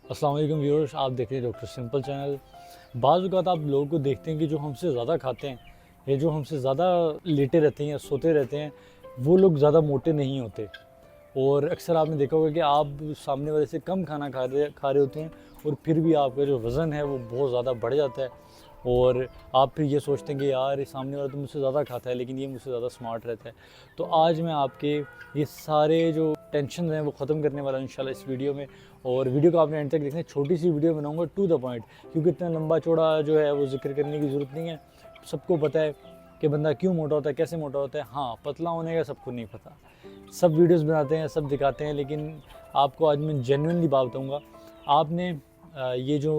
अस्सलाम वालेकुम व्यूअर्स, आप देख रहे हैं डॉक्टर सिंपल चैनल। बाज़ औक़ात आप लोगों को देखते हैं कि जो हमसे ज़्यादा खाते हैं या जो हमसे ज़्यादा लेटे रहते हैं या सोते रहते हैं, वो लोग ज़्यादा मोटे नहीं होते। और अक्सर आपने देखा होगा कि आप सामने वाले से कम खाना खा रहे होते हैं और फिर भी आपका जो वज़न है वो बहुत ज़्यादा बढ़ जाता है। और आप फिर ये सोचते हैं कि यार ये सामने वाला तो मुझसे ज़्यादा खाता है लेकिन ये मुझसे ज़्यादा स्मार्ट रहता है। तो आज मैं आपके ये सारे जो टेंशन हैं वो ख़त्म करने वाला हूँ इंशाल्लाह इस वीडियो में। और वीडियो को आपने एंड तक देखना है, छोटी सी वीडियो बनाऊँगा टू द पॉइंट, क्योंकि इतना लंबा चौड़ा जो है वो ज़िक्र करने की ज़रूरत नहीं है। सबको पता है कि बंदा क्यों मोटा होता है, कैसे मोटा होता है। हाँ, पतला होने का सबको नहीं पता। सब वीडियोस बनाते हैं, सब दिखाते हैं, लेकिन आपको आज मैं जेन्युइनली बात बताऊँगा। आपने ये जो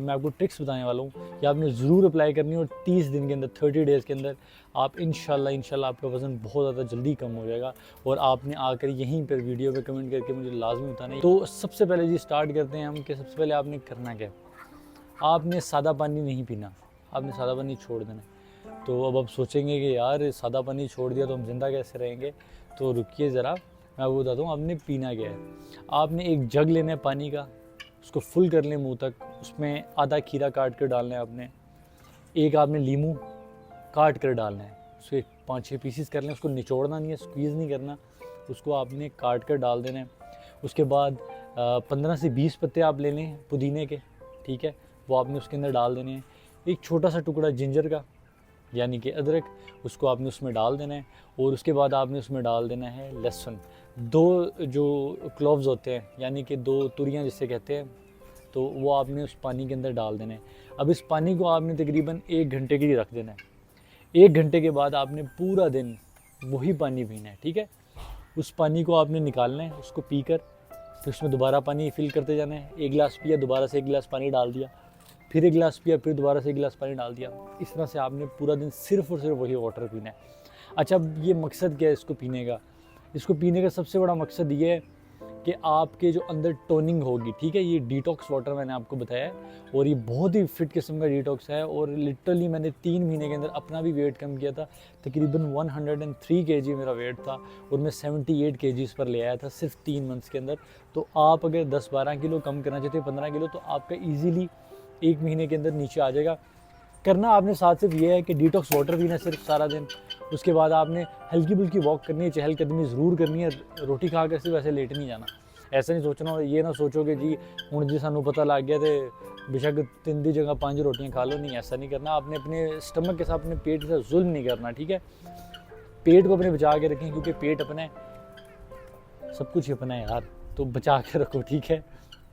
मैं आपको ट्रिक्स बताने वाला हूँ, ये आपने ज़रूर अप्लाई करनी है और 30 दिन के अंदर, 30 डेज़ के अंदर आप इंशाल्लाह आपका वज़न बहुत ज़्यादा जल्दी कम हो जाएगा। और आपने आकर यहीं पर वीडियो पे कमेंट करके मुझे लाजमी बताना है। तो सबसे पहले जी स्टार्ट करते हैं हम कि सबसे पहले आपने करना क्या है। आपने सादा पानी नहीं पीना, आपने सादा पानी छोड़ देना है। तो अब आप सोचेंगे कि यार सादा पानी छोड़ दिया तो हम ज़िंदा कैसे रहेंगे। तो रुकिए ज़रा, मैं आपको बताता हूँ आपने पीना क्या है। आपने एक जग लेना है पानी का, उसको फुल कर लें मुंह तक, उसमें आधा खीरा काट कर डालना है आपने, एक आपने लीमू काट कर डालना है, उसके 5-6 पीसीस कर लें। उसको निचोड़ना नहीं है, स्क्वीज़ नहीं करना, उसको आपने काट कर डाल देना है। उसके बाद 15 से 20 पत्ते आप ले लें पुदीने के, ठीक है, वो आपने उसके अंदर डाल देने हैं। एक छोटा सा टुकड़ा जिंजर का यानी कि अदरक, उसको आपने उसमें डाल देना है। और उसके बाद आपने उसमें डाल देना है लहसुन, 2 जो क्लोव्स होते हैं यानी कि 2 तुरियाँ जिसे कहते हैं, तो वो आपने उस पानी के अंदर डाल देना है। अब इस पानी को आपने तकरीबन 1 घंटे के लिए रख देना है। 1 घंटे के बाद आपने पूरा दिन वही पानी पीना है, ठीक है। उस पानी को आपने निकालना है, उसको पी कर फिर उसमें दोबारा पानी फिल करते जाना है। 1 गिलास पिया, दोबारा से 1 गिलास पानी डाल दिया, फिर 1 गिलास पिया, फिर दोबारा से 1 गिलास पानी डाल दिया। इस तरह से आपने पूरा दिन सिर्फ़ और सिर्फ वही वाटर पीना है। अच्छा, अब ये मकसद क्या है इसको पीने का? इसको पीने का सबसे बड़ा मकसद ये है कि आपके जो अंदर टोनिंग होगी, ठीक है। ये डिटॉक्स वाटर मैंने आपको बताया है और ये बहुत ही फिट किस्म का डिटॉक्स है। और लिटरली मैंने 3 महीने के अंदर अपना भी वेट कम किया था। तकरीबन 103 केजी मेरा वेट था और मैं 78 केजीज़ पर ले आया था सिर्फ 3 मंथ्स के अंदर। तो आप अगर 10-12 किलो कम करना चाहते हो, 15 किलो, तो आपका ईजीली 1 महीने के अंदर नीचे आ जाएगा। करना आपने साथ सिर्फ ये है कि डिटॉक्स वाटर पीना सिर्फ सारा दिन। उसके बाद आपने हल्की फुल्की वॉक करनी है, चहलकदमी ज़रूर करनी है। रोटी खा कर सिर्फ ऐसे लेट नहीं जाना। ऐसा नहीं सोचना, ये ना सोचो कि जी हुण जी सानू पता लग गया तो बेशक 3 की जगह 5 रोटियां खा लो। नहीं, ऐसा नहीं करना। आपने अपने स्टमक के साथ, अपने पेट के साथ जुल्म नहीं करना, ठीक है। पेट को अपने बचा के रखें, क्योंकि पेट अपना है, सब कुछ ही अपना है यार, तो बचा के रखो, ठीक है।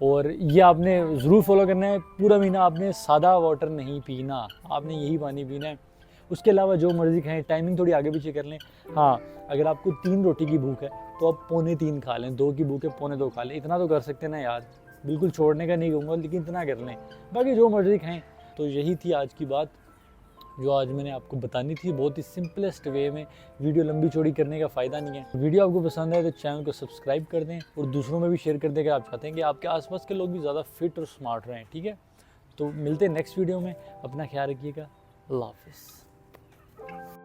और ये आपने ज़रूर फॉलो करना है। पूरा महीना आपने सादा वाटर नहीं पीना, आपने यही पानी पीना है। उसके अलावा जो मर्ज़ी खाएं, टाइमिंग थोड़ी आगे पीछे कर लें। हाँ, अगर आपको 3 रोटी की भूख है तो आप 2.75 खा लें, 2 की भूख है 2.25 खा लें। इतना तो कर सकते हैं ना यार, बिल्कुल छोड़ने का नहीं कहूँगा, लेकिन इतना कर लें। बाकी जो मर्ज़ी खाएँ। तो यही थी आज की बात जो आज मैंने आपको बतानी थी, बहुत ही सिंपलेस्ट वे में। वीडियो लंबी चौड़ी करने का फ़ायदा नहीं है। वीडियो आपको पसंद आए तो चैनल को सब्सक्राइब कर दें और दूसरों में भी शेयर कर दें अगर आप चाहते हैं कि आपके आसपास के लोग भी ज़्यादा फिट और स्मार्ट रहें, ठीक है। तो मिलते हैं नेक्स्ट वीडियो में, अपना ख्याल रखिएगा। अल्लाह हाफ़िज़।